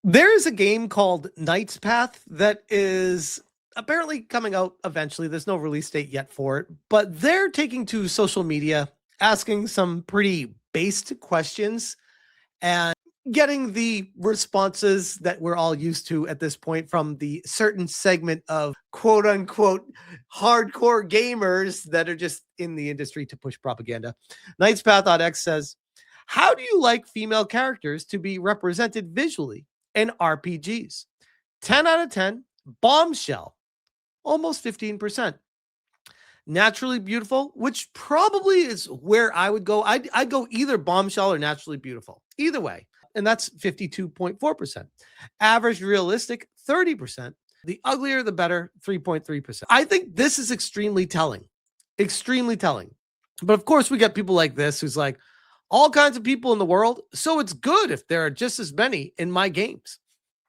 There's a game called Knight's Path that is apparently coming out eventually. There's no release date yet for it, but they're taking to social media, asking some pretty based questions and getting the responses that we're all used to at this point from the certain segment of quote unquote hardcore gamers that are just in the industry to push propaganda. Knight's Path on X says, how do you like female characters to be represented visually in RPGs? 10 out of 10, bombshell, almost 15%. Naturally beautiful, which probably is where I would go. I'd go either bombshell or naturally beautiful, either way. And that's 52.4%. Average realistic, 30%. The uglier, the better, 3.3%. I think this is extremely telling. Extremely telling. But of course, we get people like this who's like, all kinds of people in the world, so it's good if there are just as many in my games.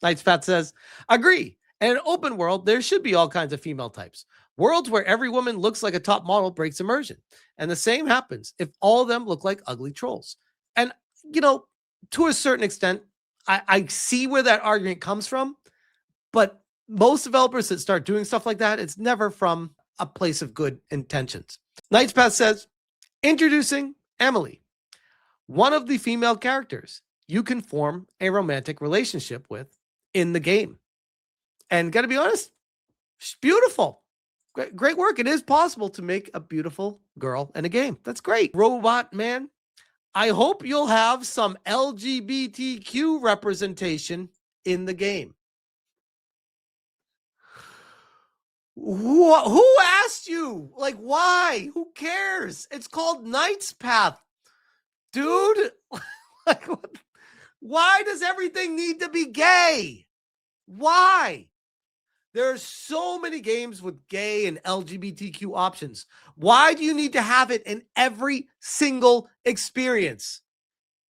Knight's Path says, agree. In an open world, there should be all kinds of female types. Worlds where every woman looks like a top model breaks immersion. And the same happens if all of them look like ugly trolls. And, you know, to a certain extent, I see where that argument comes from. But most developers that start doing stuff like that, it's never from a place of good intentions. Knight's Path says, introducing Emily, one of the female characters you can form a romantic relationship with in the game. And gotta be honest, she's beautiful. Great work. It is possible to make a beautiful girl in a game. That's great. Robot Man, I hope you'll have some LGBTQ representation in the game. Who asked you? Like, why? Who cares? It's called Knight's Path. Dude, like, why does everything need to be gay? Why? There's so many games with gay and LGBTQ options. Why do you need to have it in every single experience?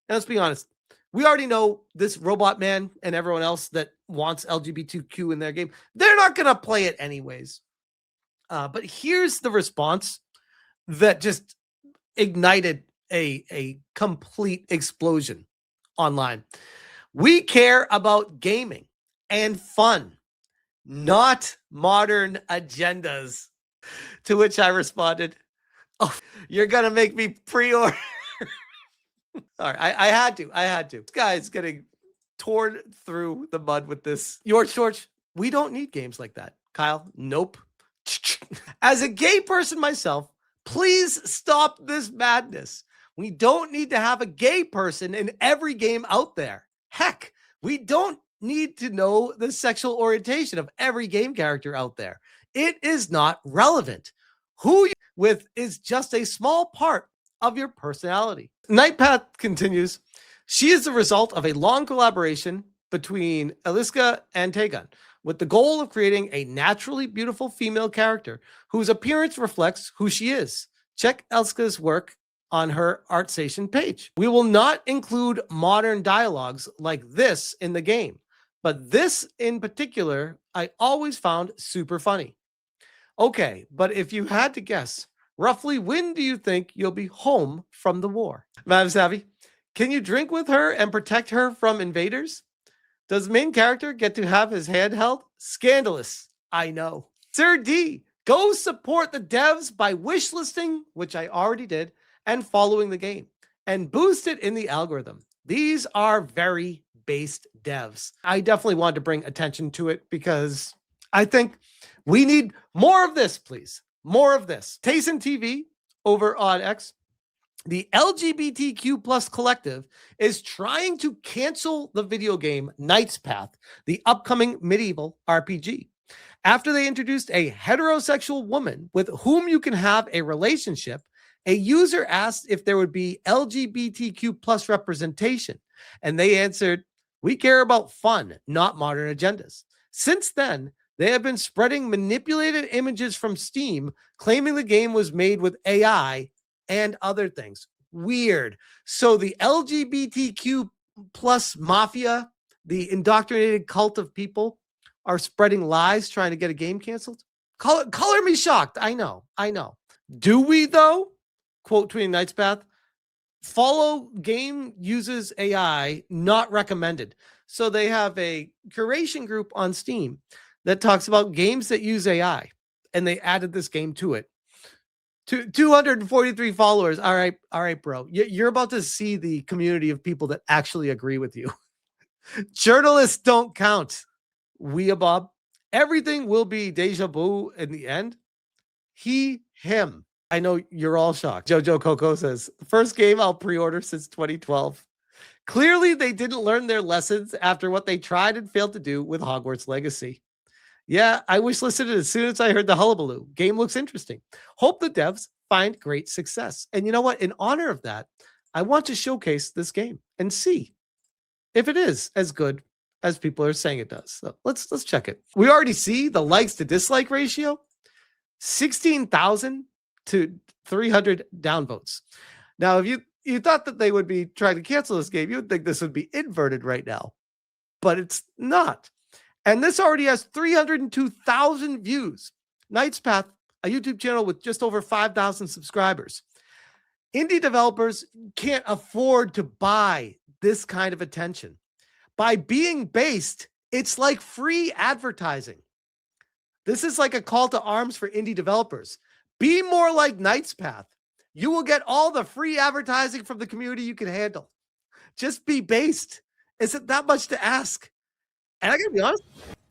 And let's be honest. We already know this Robot Man and everyone else that wants LGBTQ in their game. They're not going to play it anyways. But here's the response that just ignited a complete explosion online. We care about gaming and fun, not modern agendas. To which I responded, oh, you're going to make me pre-order. All right, I had to. This guy's getting torn through the mud with this. George, we don't need games like that. Kyle, nope. As a gay person myself, please stop this madness. We don't need to have a gay person in every game out there. Heck, we don't need to know the sexual orientation of every game character out there. It is not relevant. Who you with is just a small part of your personality. Knight's Path continues. She is the result of a long collaboration between Eliska and Taegun, with the goal of creating a naturally beautiful female character whose appearance reflects who she is. Check Eliska's work on her ArtStation page. We will not include modern dialogues like this in the game, but this in particular, I always found super funny. Okay, but if you had to guess, roughly when do you think you'll be home from the war? Madam Savvy, can you drink with her and protect her from invaders? Does the main character get to have his hand held? Scandalous, I know. Sir D, go support the devs by wishlisting, which I already did, and following the game, and boost it in the algorithm. These are very based devs. I definitely wanted to bring attention to it because I think we need more of this, please. More of this. Tayson TV over on X. The LGBTQ plus collective is trying to cancel the video game Knight's Path, the upcoming medieval RPG. After they introduced a heterosexual woman with whom you can have a relationship, a user asked if there would be LGBTQ plus representation, and they answered, we care about fun, not modern agendas. Since then, they have been spreading manipulated images from Steam, claiming the game was made with AI and other things. Weird. So the LGBTQ plus mafia, the indoctrinated cult of people, are spreading lies trying to get a game canceled? Color me shocked. I know. Do we, though? Quote tweeting Knight's Path. Follow game uses AI, not recommended. So they have a curation group on Steam that talks about games that use AI, and they added this game to it. 243 followers. All right, bro. You're about to see the community of people that actually agree with you. Journalists don't count. Bob. Everything will be deja vu in the end. He, him. I know you're all shocked. Jojo Coco says, first game I'll pre-order since 2012. Clearly, they didn't learn their lessons after what they tried and failed to do with Hogwarts Legacy. Yeah, I wishlisted it as soon as I heard the hullabaloo. Game looks interesting. Hope the devs find great success. And you know what? In honor of that, I want to showcase this game and see if it is as good as people are saying it does. So let's check it. We already see the likes to dislike ratio, 16,000 to 300 downvotes. Now, if you thought that they would be trying to cancel this game, you would think this would be inverted right now, but it's not. And this already has 302,000 views. Knight's Path, a YouTube channel with just over 5,000 subscribers. Indie developers can't afford to buy this kind of attention. By being based, it's like free advertising. This is like a call to arms for indie developers. Be more like Knight's Path. You will get all the free advertising from the community you can handle. Just be based. Is it that much to ask? And I gotta be honest,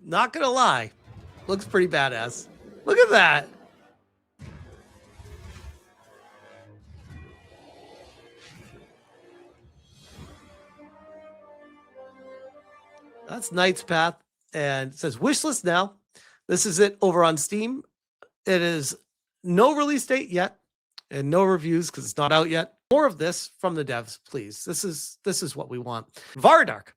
not gonna lie, looks pretty badass. Look at that. That's Knight's Path, and it says wishlist now. This is it over on Steam. It is no release date yet, and no reviews because it's not out yet. More of this from the devs, please. This is what we want. Vardark.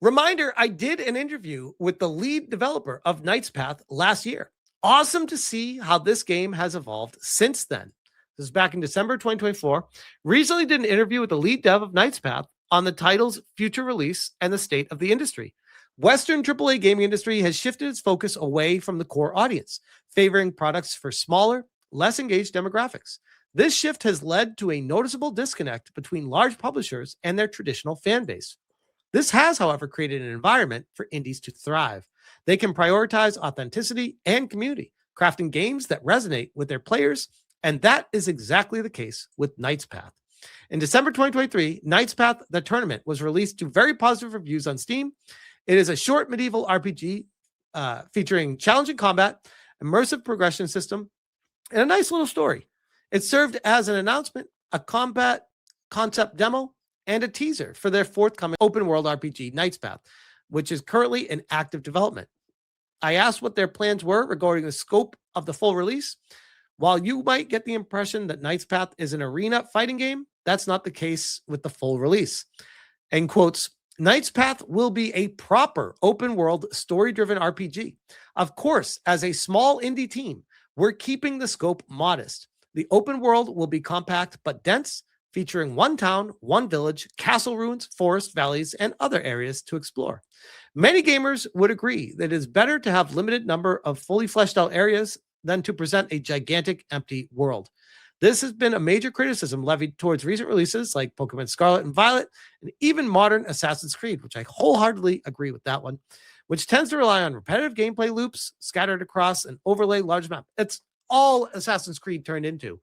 Reminder, I did an interview with the lead developer of Knight's Path last year. Awesome to see how this game has evolved since then. This is back in December 2024. Recently did an interview with the lead dev of Knight's Path on the title's future release and the state of the industry. Western AAA gaming industry has shifted its focus away from the core audience, favoring products for smaller, less engaged demographics. This shift has led to a noticeable disconnect between large publishers and their traditional fan base. This has, however, created an environment for indies to thrive. They can prioritize authenticity and community, crafting games that resonate with their players, and that is exactly the case with Knight's Path. In December 2023, Knight's Path, the tournament, was released to very positive reviews on Steam. It is a short medieval RPG featuring challenging combat, immersive progression system, and a nice little story. It served as an announcement, a combat concept demo, and a teaser for their forthcoming open-world RPG, Knight's Path, which is currently in active development. I asked what their plans were regarding the scope of the full release. While you might get the impression that Knight's Path is an arena fighting game, that's not the case with the full release. And quotes, Knight's Path will be a proper open-world, story-driven RPG. Of course, as a small indie team, we're keeping the scope modest. The open world will be compact but dense, featuring one town, one village, castle ruins, forest valleys, and other areas to explore. Many gamers would agree that it is better to have limited number of fully fleshed out areas than to present a gigantic empty world. This has been a major criticism levied towards recent releases like Pokemon Scarlet and Violet, and even modern Assassin's Creed, which I wholeheartedly agree with that one, which tends to rely on repetitive gameplay loops scattered across an overlay large map. It's all Assassin's Creed turned into.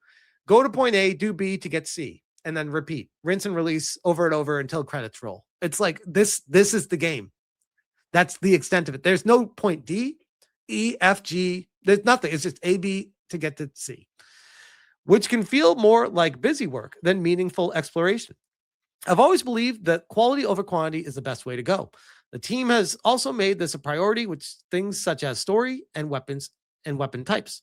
Go to point A, do B to get C, and then repeat, rinse and release over and over until credits roll. It's like this is the game. That's the extent of it. There's no point D, E, F, G. There's nothing. It's just A, B to get to C, which can feel more like busy work than meaningful exploration. I've always believed that quality over quantity is the best way to go. The team has also made this a priority with things such as story and weapons and weapon types.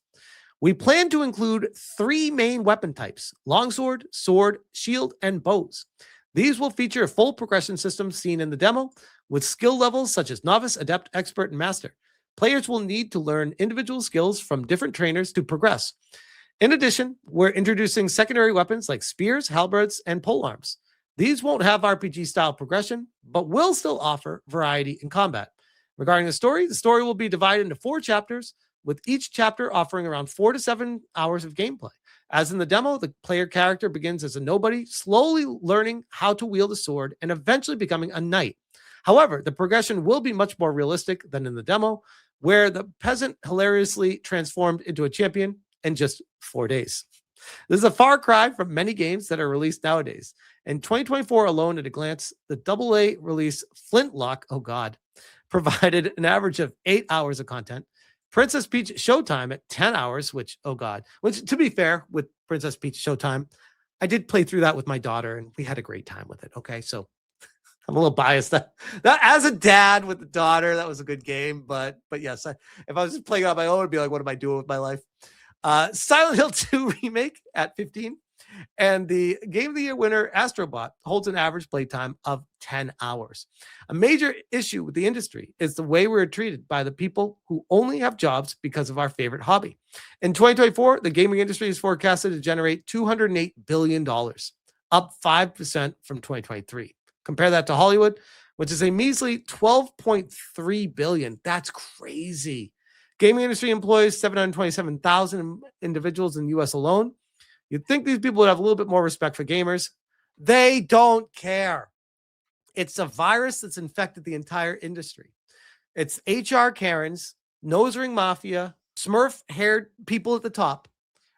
We plan to include 3 main weapon types: longsword, sword, shield, and bows. These will feature a full progression system seen in the demo, with skill levels such as novice, adept, expert, and master. Players will need to learn individual skills from different trainers to progress. In addition, we're introducing secondary weapons like spears, halberds, and polearms. These won't have RPG-style progression, but will still offer variety in combat. Regarding the story will be divided into 4 chapters, with each chapter offering around 4 to 7 hours of gameplay. As in the demo, the player character begins as a nobody, slowly learning how to wield a sword and eventually becoming a knight. However, the progression will be much more realistic than in the demo, where the peasant hilariously transformed into a champion in just 4 days. This is a far cry from many games that are released nowadays. In 2024 alone, at a glance, the AA release Flintlock, oh God, provided an average of 8 hours of content. Princess Peach Showtime at 10 hours, which, oh God, which to be fair, with Princess Peach Showtime, I did play through that with my daughter and we had a great time with it. Okay. So I'm a little biased that as a dad with a daughter, that was a good game. But yes, if I was just playing on my own, I'd be like, what am I doing with my life? Silent Hill 2 remake at 15. And the Game of the Year winner, Astrobot, holds an average playtime of 10 hours. A major issue with the industry is the way we're treated by the people who only have jobs because of our favorite hobby. In 2024, the gaming industry is forecasted to generate $208 billion, up 5% from 2023. Compare that to Hollywood, which is a measly $12.3 billion. That's crazy. Gaming industry employs 727,000 individuals in the U.S. alone. You'd think these people would have a little bit more respect for gamers. They don't care. It's a virus that's infected the entire industry. It's HR Karens, nose ring mafia, Smurf-haired people at the top,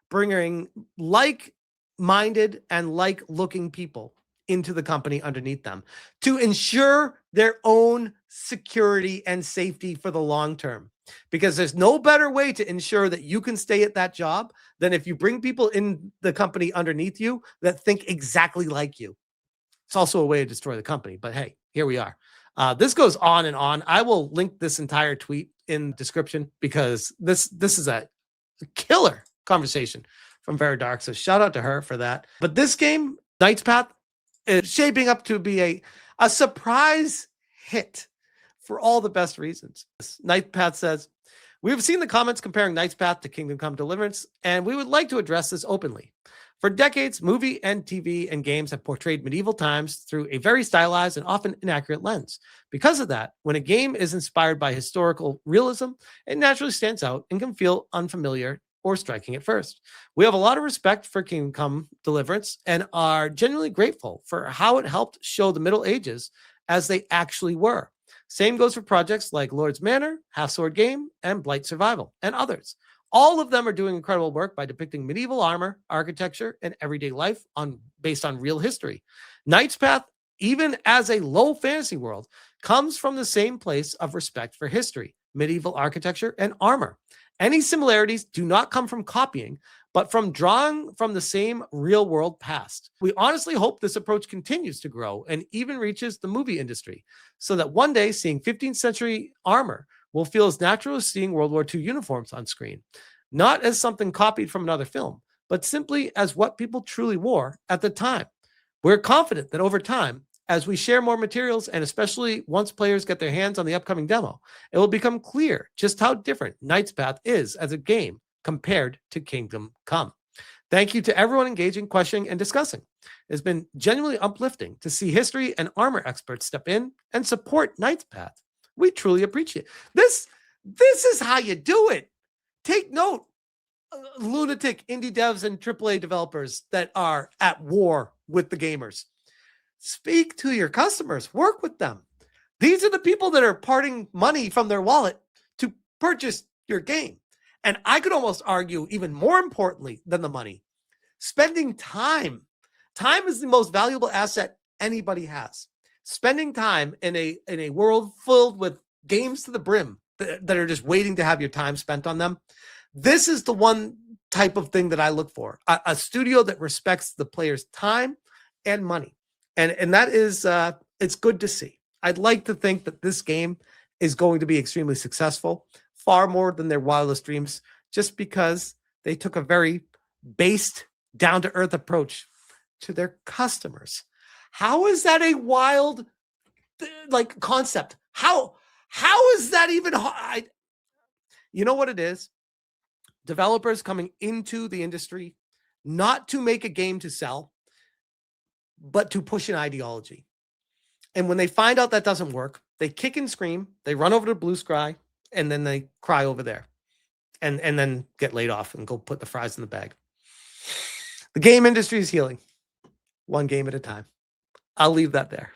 bringing like-minded and like-looking people into the company underneath them to ensure their own security and safety for the long term. Because there's no better way to ensure that you can stay at that job than if you bring people in the company underneath you that think exactly like you. It's also a way to destroy the company. But hey, here we are. This goes on and on. I will link this entire tweet in the description because this is a killer conversation from Vera Dark. So shout out to her for that. But this game, Knight's Path, is shaping up to be a surprise hit for all the best reasons. Knight's Path says, we have seen the comments comparing Knight's Path to Kingdom Come Deliverance, and we would like to address this openly. For decades, movie and TV and games have portrayed medieval times through a very stylized and often inaccurate lens. Because of that, when a game is inspired by historical realism, it naturally stands out and can feel unfamiliar or striking at first. We have a lot of respect for Kingdom Come Deliverance and are genuinely grateful for how it helped show the Middle Ages as they actually were. Same goes for projects like Lord's Manor, Half Sword Game, and Blight Survival, and others. All of them are doing incredible work by depicting medieval armor, architecture, and everyday life based on real history. Knight's Path, even as a low fantasy world, comes from the same place of respect for history, medieval architecture, and armor. Any similarities do not come from copying, but from drawing from the same real-world past. We honestly hope this approach continues to grow and even reaches the movie industry, so that one day seeing 15th century armor will feel as natural as seeing World War II uniforms on screen, not as something copied from another film, but simply as what people truly wore at the time. We're confident that over time, as we share more materials, and especially once players get their hands on the upcoming demo, it will become clear just how different Knight's Path is as a game compared to Kingdom Come. Thank you to everyone engaging, questioning, and discussing. It's been genuinely uplifting to see history and armor experts step in and support Knight's Path. We truly appreciate it. This is how you do it. Take note, lunatic indie devs and AAA developers that are at war with the gamers. Speak to your customers. Work with them. These are the people that are parting money from their wallet to purchase your game. And I could almost argue, even more importantly than the money, spending time. Time is the most valuable asset anybody has. Spending time in a world filled with games to the brim that are just waiting to have your time spent on them. This is the one type of thing that I look for. A studio that respects the player's time and money. And that is, it's good to see. I'd like to think that this game is going to be extremely successful, far more than their wildest dreams, just because they took a very based, down-to-earth approach to their customers. How is that a wild concept? How is that even hard? You know what it is? Developers coming into the industry, not to make a game to sell, but to push an ideology. And when they find out that doesn't work, they kick and scream, they run over to Blue Sky, and then they cry over there and then get laid off and go put the fries in the bag. The game industry is healing one game at a time. I'll leave that there.